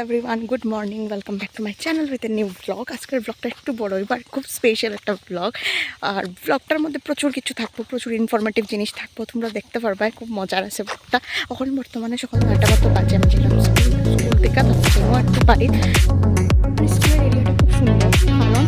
Everyone, good morning, welcome back to my channel with a new blog. আজকের ব্লগটা একটু বড়, এবার খুব স্পেশাল একটা ব্লগ। আর ব্লগটার মধ্যে প্রচুর কিছু থাকবো, প্রচুর ইনফরমেটিভ জিনিস থাকবো, তোমরা দেখতে পারবে। খুব মজার আছে ব্লগটা। এখন বর্তমানে সকাল 9টা মতো বাজে। আমি যেলাম স্কুল থেকে, তারপর একটু বাড়ি। স্কুলের এরিয়াটা খুব সুন্দর, কারণ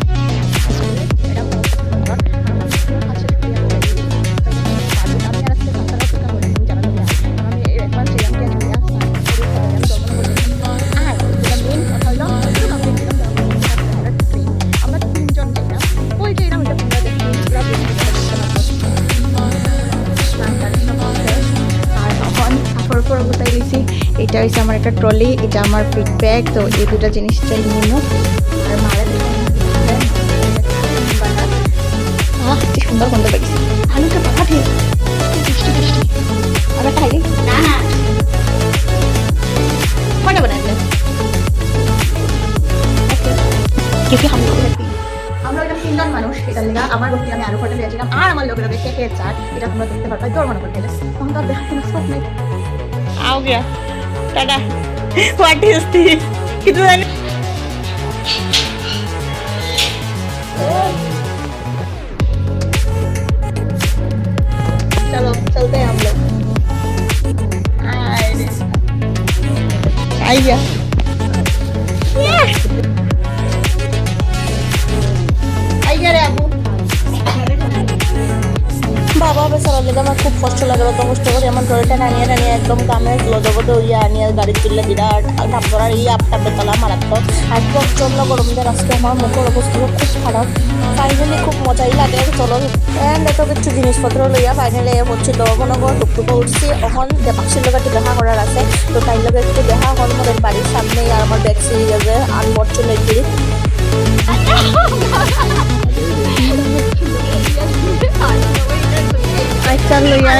এটা হচ্ছে আমার একটা ট্রলি, এটা আমার ফিডব্যাক। তো এই দুটা জিনিস চাই নিব। আর মারা কি সুন্দর গন্ধ পাইছি। আলুটা পাখা ঠিক বৃষ্টি বৃষ্টি আবার খাই না না কটা বানাইলে কি হাম লোক আমরা এটা তিনজন মানুষ। এটা লেগা আমার লোককে আমি আরো ফটো দিয়েছিলাম, আর আমার লোকের কে কে চাট এটা তোমরা দেখতে পারবে। তোর মনে করতে তখন তো দেখাতে না সব নাই আও গিয়া টাটা। What is this? কিছু জানি चलो चलते हैं हम लोग। आई गया रे अबू বাবা বেচারা লেগে আমার খুব কষ্ট লাগে। অত কষ্ট করে আমার ট্রলিটা নানিয়ে একদম কামে লজবতে উইয়া আনিয়ে গাড়ি তুললে বিরাট ধাপ করার এই আপটা বেতলা মারাত্মক। আর প্রচন্ড গরম দিয়ে আজকে আমার মুখের অবস্থা খুব খারাপ। ফাইনালি খুব মজাই লাগে। চলো এন্ড এত কিছু জিনিসপত্র লইয়া ফাইনালি হচ্ছে মনগর টুকটুকো উঠছি। এখন পাখির লোক একটু দেখা করার আছে, তো তাই লোক একটু দেখা হল মোদের বাড়ির সামনে। আর আমার ব্যাগ সিঁড়ি যাবে আনফর্চুনেটলি চল লইয়া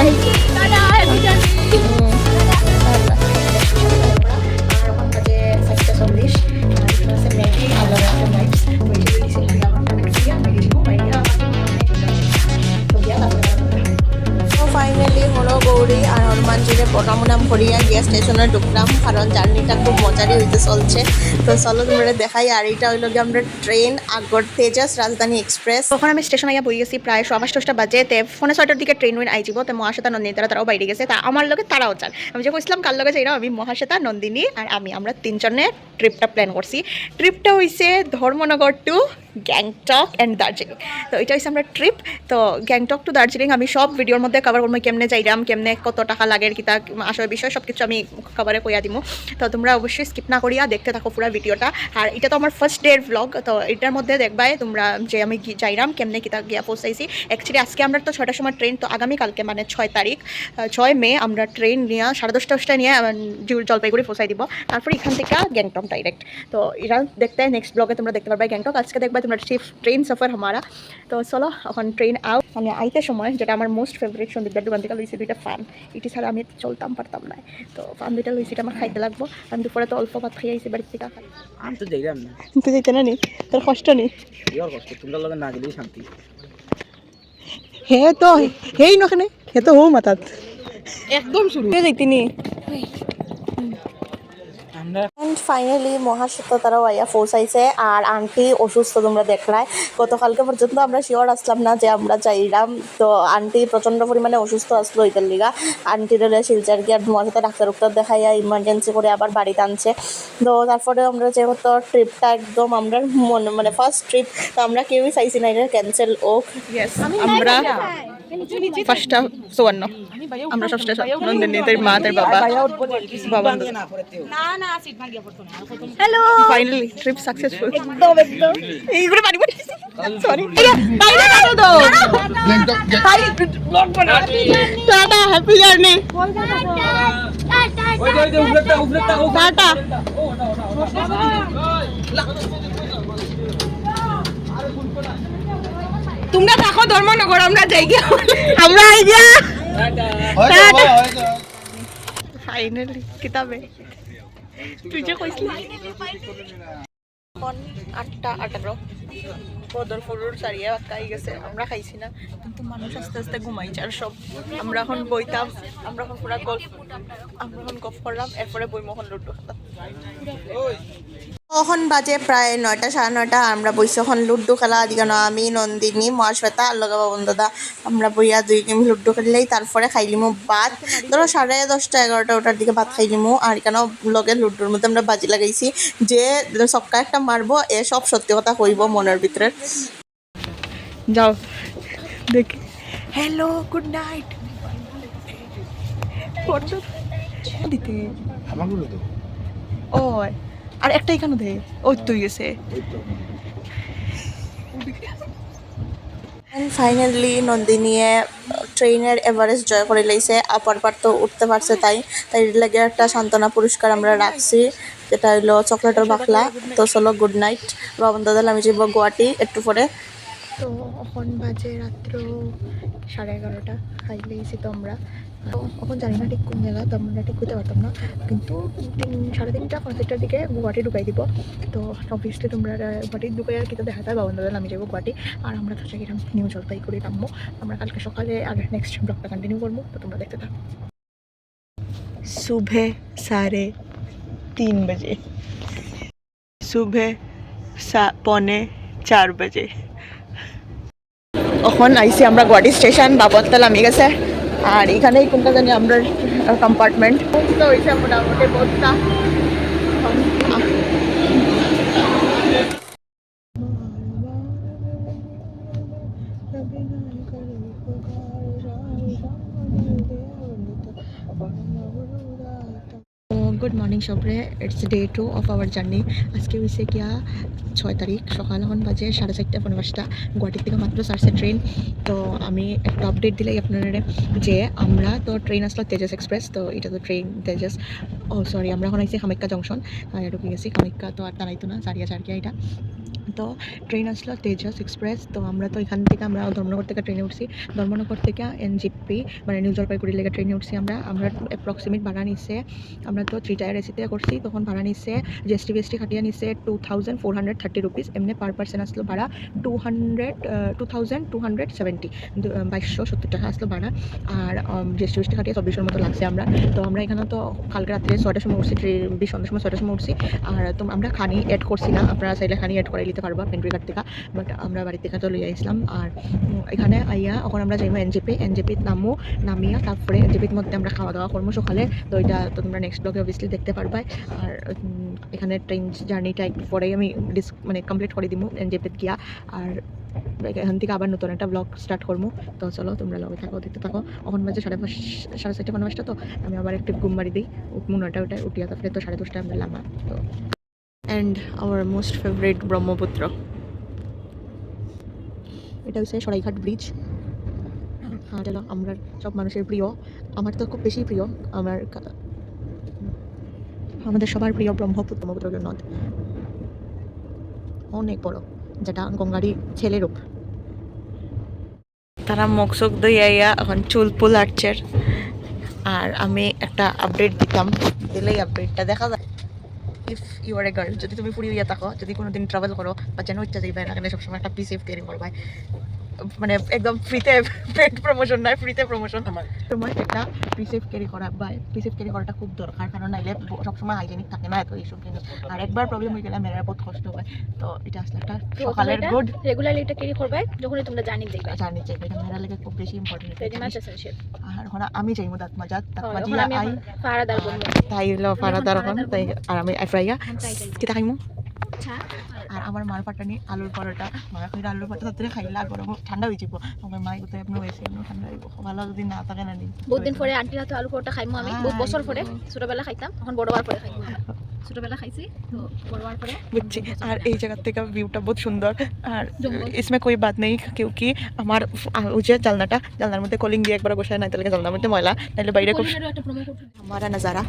ফাইনালি হলো গৌরী আর হনুমানজিরে প্রণাম করিয়া গিয়া স্টেশনে ঢুকলাম, কারণ জার্নিটা খুব মজারই হইতে চলছে। তো চলো তোমরা দেখাই। আর এইটা হইল গিয়ে আমরা ট্রেন আগর তেজাস রাজধানী এক্সপ্রেস। তখন আমি স্টেশনে গিয়ে বই গেছি প্রায় 5:30 বাজে। তে 6:30 দিকে ট্রেন আই যাব। তো মহাশ্বেতা নন্দিনী তারাও বাইরে গেছে। তা আমার লগে তারাও চান। আমি যে কইছিলাম কার লগে যাইরাম, আমি মহাশ্বেতা নন্দিনী আর আমরা তিনজনে ট্রিপটা প্ল্যান করছি। ট্রিপটা হইছে ধর্মনগর টু গ্যাংটক অ্যান্ড দার্জিলিং। তো এটা হচ্ছে আমরা ট্রিপ। তো গ্যাংটক টু দার্জিলিং আমি সব ভিডিওর মধ্যে কভার করবো, কেমনে যাইরাম, কেমনে কত টাকা লাগে, কিতা আসল বিষয় সব কিছু আমি কভারে কইয়া দিব। তো তোমরা অবশ্যই স্কিপ না করিয়া দেখতে থাকো পুরো ভিডিওটা। আর এটা তো আমার ফার্স্ট ডের ব্লগ। তো এটার মধ্যে দেখবাই তোমরা যে আমি যাইরাম কেমনে কিতা গিয়া পৌঁছাইছি। অ্যাকচুয়ালি আজকে আমরা তো 6টার সময় ট্রেন, তো আগামীকালকে মানে 6 তারিখ 6 মে আমরা ট্রেন নিয়ে 10:30 নিয়ে জলপাইগুড়ি পৌঁছাই দিব। তারপর এখান থেকে গ্যাংটক ডাইরেক্ট। তো এরা দেখতে নেক্সট ব্লগে তোমরা দেখতে পারবে গ্যাংটক। আজকে দেখবা তোমরা ট্রেন সফর হামারা। তো চলো এখন ট্রেন আউট। আমি আইতে সময় যেটা আমার মোস্ট ফেভারিট সন্দীপদার দোকান থেকে লইছি 2টা ফান। এটি ছাড়া আমি চলতাম পারতাম না। তো ফান 2টা লইছি, এটা আমার খাইতে লাগবো। আমি দুপুরে তো অল্প ভাত খাই আইছি বাড়ির থেকে। আমি তো যাইলাম না। তুই যাইতে না নি? তোর কষ্ট নি? ইওর কষ্ট তোমরা লগে না গেলেই শান্তি। হে তো হেই নখানে হে তো হো মাথাত একদম শুরু হয়ে যাইতিনি। ফাইনালি মহাশ্বেতা তারাও আইয়া পৌঁছাইছে। আর আন্টি অসুস্থ, তোমরা দেখলাই। গতকালকে পর্যন্ত আমরা শিওর আসলাম না যে আমরা যাইলাম। তো আন্টি প্রচণ্ড পরিমাণে অসুস্থ আসলো ওইটার লিগা। আন্টির শিলচার গিয়ে মহাশ্বেতা ডাক্তার দেখাইয়া ইমার্জেন্সি করে আবার বাড়িতে আনছে। তো তারপরে আমরা যেহেতু ট্রিপটা একদম আমরা মানে ফার্স্ট ট্রিপ, তো আমরা কেউই চাইছি না এটা ক্যান্সেল হোক। আমরা ফার্স্টটা সুবর্ণ, আমরা ষষ্ঠ নন্দিনী, তার মা, তার বাবা বাবা না না সিট ভাগিয়া পড়তো না। Hello, finally trip successful. একদম একদম এইগুলো পারি বলি সরি বাইরে কাটো দাও হাই ব্লগ বানা। Tata, happy journey. ওই যে উপরেটা টাটা। তোমরা থাকো ধর্মনগর, আমরা যাই গিয়া, আমরা আই গিয়া টাটা। ফাইনালি কিতাবে তুই যে কইছিস এখন 8:18 বদরপুরের চারিয়া বাক্কাই গেছে আমরা খাইছি না কিন্তু মানুষ আস্তে আস্তে ঘুমাইছে আর সব আমরা এখন বইতাম আমরা এখন পুরা গল্প করলাম এরপরে বইমোহন লুডু খেলাম এখন বাজে প্রায় 9টা 9:30 আমরা বইছি এখন লুডু খেলা দিকে আমি নন্দিনী মহাশ্বেতা আর লগা বাবন দাদা আমরা বইয়া 2 গেম লুডু খেললেই তারপরে খাইলিমু ভাত ধরো 10:30 11টা ওটার দিকে ভাত খাইলিমু আর কেন লগে লুডুর মধ্যে আমরা বাজি লাগাইছি যে সবকা একটা মারবো এ সব সত্যি কথা কইব মনের ভিতরে যাও দেখি হ্যালো গুড নাইট দিতে আমাগুলো তো ও আর একটা এখানে দে ওই তুই গেছে ফাইনালি নন্দিনীয়ে ট্রেনের এভারেস্ট জয় করে লাইছে আপার পার তো উঠতে পারছে তাই লাগে একটা সান্ত্বনা পুরস্কার আমরা রাখছি যেটা হইলো চকলেটের বাকলা তো চলো গুড নাইট বাবন দাদা আমি যাবো গুয়াহাটি একটু পরে তো এখন বাজে রাত্র 11:30 খাই লেগেছি তো আমরা তো এখন জানি না ঠিক কোন জায়গা তো আমরা ঠিক করতে পারতাম না কিন্তু 3:30 4:30টার দিকে গুয়াহাটি ঢুকাই দিব তো অবভিয়াসলি তোমরা গুয়াহাটি ঢুকাই আর কিন্তু দেখা যায় বাবন দাদা আমি যাবো গুয়াহাটি আর আমরা তো সেখানে নিউ জলপাইগুড়ি নামবো আমরা কালকে সকালে আর নেক্সট ব্লগটা কন্টিনিউ করবো তো তোমরা দেখতে থাকো सुबह 3:30 बजे सुबह 3:45 बजे এখন আইসি আমরা গুয়াহাটি স্টেশন বাবরতাল আমি গেছে আর এখানেই কোনটা জানি আমরা কম্পার্টমেন্ট তো হয়েছে মোটামুটি বহুতটা গুড মর্নিং সবরে it's day 2 of our journey আজকে হয়েছে গিয়া 6 তারিখ সকাল এখন বাজে 4:30 গুয়াহাটির থেকে মাত্র ছাড়ছে ট্রেন তো আমি একটা আপডেট দিলাই আপনারা যে আমরা তো ট্রেন আসলো তেজাস এক্সপ্রেস তো এটা তো ট্রেন তেজাস ও সরি আমরা এখন আইছি কামাখ্যা জংশন ঢুকে গেছি কামাখ্যা তো আর দাঁড়াইতো না চারিয়া এটা তো ট্রেন আসলো তেজাস এক্সপ্রেস তো আমরা তো এখান থেকে আমরা ধর্মনগর থেকে ট্রেনে উঠছি ধর্মনগর থেকে এনজিপি মানে নিউ জলপাইগুড়ি লেগে ট্রেনে উঠছি আমরা অ্যাপ্রক্সিমেট ভাড়া নিচ্ছে আমরা তো 3 টায়ার এসিতে করছি তখন ভাড়া নিচ্ছে জিএসটি খাটিয়ে নিচ্ছে 2430 রুপিস এমনি পার পার্সন আসলো ভাড়া 2270 2270 টাকা আসলো ভাড়া আর জিএসটি খাটিয়ে 2400 মতো লাগছে আমরা তো আমরা এখানে তো কালকে রাত্রে 6টার সময় উঠছি সন্ধ্যার সময় 6টার সময় উঠছি আর তো আমরা খানি অ্যাড করছি না আপনারা চাইলে খানি অ্যাড করে নিতে পারবা পেন্ট্রি কার্ড থেকে বাট আমরা বাড়ি থেকে তো লইয়া আসলাম আর এখানে আইয়া এখন আমরা যাইবো এনজেপি নামিয়া তারপরে এনজেপির মধ্যে আমরা খাওয়া দাওয়া করবো সকালে তো এটা তো তোমরা নেক্সট ব্লগে অবভিয়াসলি দেখতে পারবা আর এখানে ট্রেন জার্নিটা একটু পরেই আমি মানে কমপ্লিট করে দিব এনজেপিতে গিয়া আর এখান থেকে আবার নতুন একটা ব্লগ স্টার্ট করবো তো চলো তোমরা লগে থাকো দেখতে থাকো এখন বাজে 4:30 তো আমি আবার একটু ঘুম মারি দিই উঠমু 9টা উঠিয়া তারপরে তো 10:30 আমরা লামা তো and our most favourite Brahmaputra এটা হচ্ছে সরাইঘাট ব্রিজ আর এটা আমরা সব মানুষের প্রিয় আমার তো খুব বেশি প্রিয় আমাদের সবার প্রিয় ব্রহ্মপুত্র নদ অনেক বড় যেটা গঙ্গারই ছেলে রূপ তারা মুখ চোখ দইয়া এখন চুল পুল আটছে আর আমি একটা আপডেট দিলেই আপডেটটা দেখা যায় if you are a girl যদি তুমি ফুরি হইয়া থাকো যদি কোনোদিন ট্রাভেল করো বা যেন ইচ্ছা যাইবে না কেন সবসময় একটা সেফ ক্যারি করবা মানে একদম ফ্রিতে পেড প্রমোশন নয় ফ্রিতে প্রমোশন তোমার একটা প্রিসেফ ক্যারি করাটা খুব দরকার কারণ নাইলে সবসময় হাইজেনিক থাকে না এত এইসব জিনিস আর একবার প্রবলেম হয়ে গেলে মেয়েরা বহুত কষ্ট হয় তো এটা আসলে একটা সকালের গুড রেগুলারলি এটা ক্যারি করবে যখনই তোমরা জার্নি যাইবে এটা মেয়েরা লাগে খুব বেশি ইম্পর্টেন্ট আর এখন আমি যাইমু দাঁতমাজি আমি ফারাদার বলবো তাই হলো ফারাদার এখন তাই আর আমি আইফ্রাইয়া কি খাইমু আর আমার মার পাটানি আলুর পরোটা মা কইরা আলুর পরোটা তাতে খাইলা গরম ঠান্ডা হয়ে যাব আমার মা কইতে আপনি হইছে ঠান্ডা হইব ভালো যদি না থাকে না নি বহুত দিন পরে আন্টির হাতে আলু পরোটা খাইমু আমি বহুত বছর পরে ছোটবেলা খাইতাম এখন বড়বার পরে খাইমু ছোটবেলা খাইছি তো বড়বার পরে বুঝছি আর এই জায়গা থেকে ভিউটা বহুত সুন্দর আর इसमें कोई बात नहीं क्योंकि আমার উজে জালনার মধ্যে কলিং দিয়ে একবার বসায় নাই তাহলে জালনার মধ্যে ময়লা তাহলে বাইরে খুব हमारा नज़ारा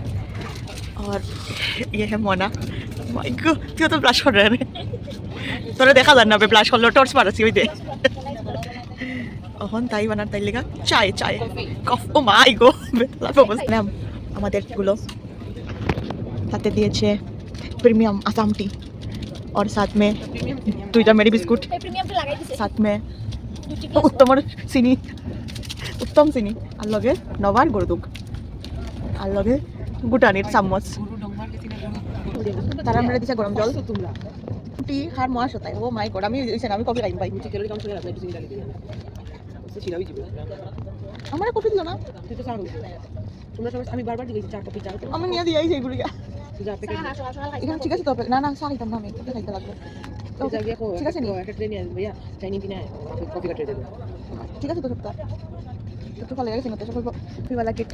और ये है मोना माय गॉड তুই তো ব্লাশ করে রে তোরে দেখা যায় না বে ব্লাশ করলো টর্চ মারছি ওই দে এখন তাই বানার তাই লেগা চাই কফ ও মাই গো বেতলা প্রবলেম আমাদের গুলো তাতে দিয়েছে প্রিমিয়াম আসাম টি और साथ में दुईटा मेरी बिस्कुट এই প্রিমিয়ামটা লাগাই দিছে साथ में 2টি গ্লাস उत्तम চিনি उत्तम চিনি আর লগে নবার গরদুক আর লগে গুটানির চামচ তারা আমরা দিছে গরম জল টি খার মহাস তাই ও মাই গড আমি আমি কফি খাইম ভাই আমার কফি দিল না আমি বারবার দিয়েছি 4 কপি 4 আমি নিয়ে দিয়ে আইছি এগুলো যা থেকে এখানে ঠিক আছে তো না না চা খাইতাম না আমি কফি খাইতে লাগবে ঠিক আছে নি একটা ট্রেন নিয়ে ভাইয়া চাইনি কিনা কপি কাটে দেবো ঠিক আছে তো সপ্তাহ একটু ভালো গেছে না তো সকল কফিওয়ালা কেক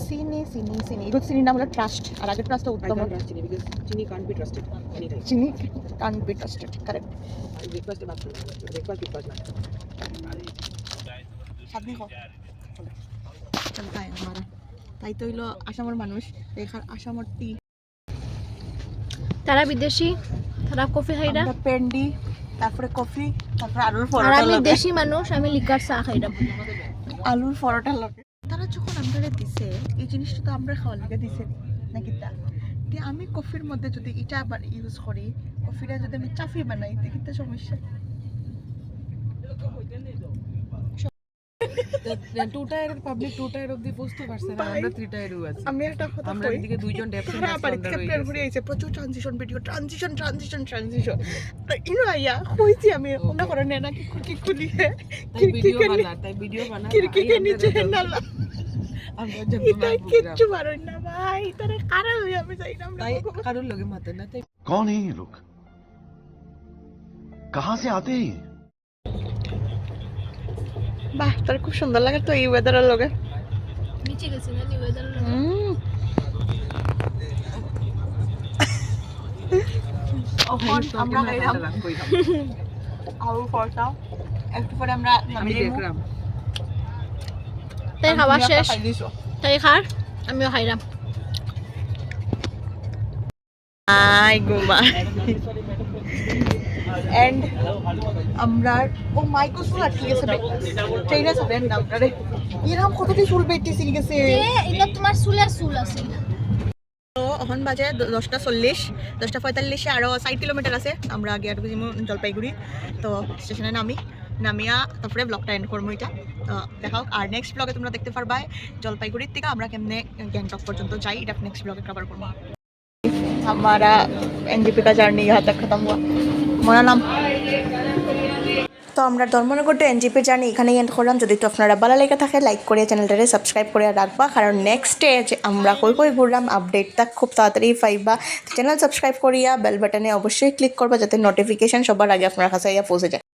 চিনি চিনি চিনি এগুলো চিনির নাম হলো ট্রাস্ট আর আগের ট্রাস্টটা উত্তম চিনি কান্ট বি ট্রাস্টেড এনিটাইম চিনি কান বি ট্রাস্টেড কারেক্ট ব্রেকফাস্টে বাদ ব্রেকফাস্ট না সাথে খাও চলতা है हमारा তাই তো হইলো আসামের মানুষ এখানে আসামের টি তারা বিদেশি তারা কফি খাইরা আমরা পেন্ডি তারপরে কফি তারপরে আলুর আর পরোটা আমি লগে দেশি মানুষ আমি লিকার চা খাইরা আলুর পরোটা লগে তারা যখন আমরা দিছে এই জিনিসটা তো আমরা খাওয়ার লাগে দিছে নাকি তা আমি কফির মধ্যে যদি এটা আবার ইউজ করি কফিটা যদি আমি চাফি বানাই তো কিটা সমস্যা টু টায়ারের পাবলিক টু টায়ার অবধি বুঝতে পারছে না আমরা থ্রি টায়ারও আছি আমি একটা কথা আমরা কই এদিকে দুইজন ডেপস হ্যাঁ বাড়িতে প্ল্যান করে আইছে প্রচুর ট্রানজিশন ভিডিও ট্রানজিশন ইনো আইয়া কইছি আমি ওনা করে না কি খুলি তাই ভিডিও বানা তাই ভিডিও বানা খিড়কি নিচে নালা আমরা এটা কিচ্ছু পারো না ভাই তারা কারা হই আমি যাই না আমরা তাই কারোর লগে মাতে না তাই कौन है ये लोग कहां से आते हैं ये? বাহ তার খুব সুন্দর লাগে তো এই ওয়েদারের লগে নিচে গেছি না ওয়েদার আমরা খাইলাম আলু পরোটা একটু পরে আমরা আমি দেখলাম তাই খাওয়া শেষ তাই খার আমিও খাইলাম আই গোমা এন্ড আমরা ও মাইকো সুল আটকে গেছে ট্রেনে চলেন না আপনারে এরকম কতটি চুল বেটি সিল গেছে এটা তোমার চুলের চুল আছে তো এখন বাজে 10:40 10:45 আরো 60 কিলোমিটার আছে আমরা আগে আর বুঝিমু জলপাইগুড়ি তো স্টেশনে নামিয়া তারপরে ব্লগটা এন্ড করবো এটা তো দেখাও আর নেক্সট ব্লগে তোমরা দেখতে পারবা জলপাইগুড়ির থেকে আমরা কেমনে গ্যাংটক পর্যন্ত যাই এটা নেক্সট ব্লগে কভার করবো हमारा एनजीपी का जर्नी यहाँ तक खत्म हुआ हमारा नाम তো আমরা ধর্মনগর টু এনজিপি জার্নি এখানেই এন্ড করলাম যদি তো আপনারা ভালো লেগে থাকে লাইক করে চ্যানেলটারে সাবস্ক্রাইব করে রাখবা কারণ নেক্সট ডে যে আমরা কই ঘুরলাম আপডেটটা খুব তাড়াতাড়ি পাইবা চ্যানেল সাবস্ক্রাইব করিয়া বেল বাটনে অবশ্যই ক্লিক করবা যাতে নোটিফিকেশন সবার আগে আপনার কাছে পৌঁছে যায়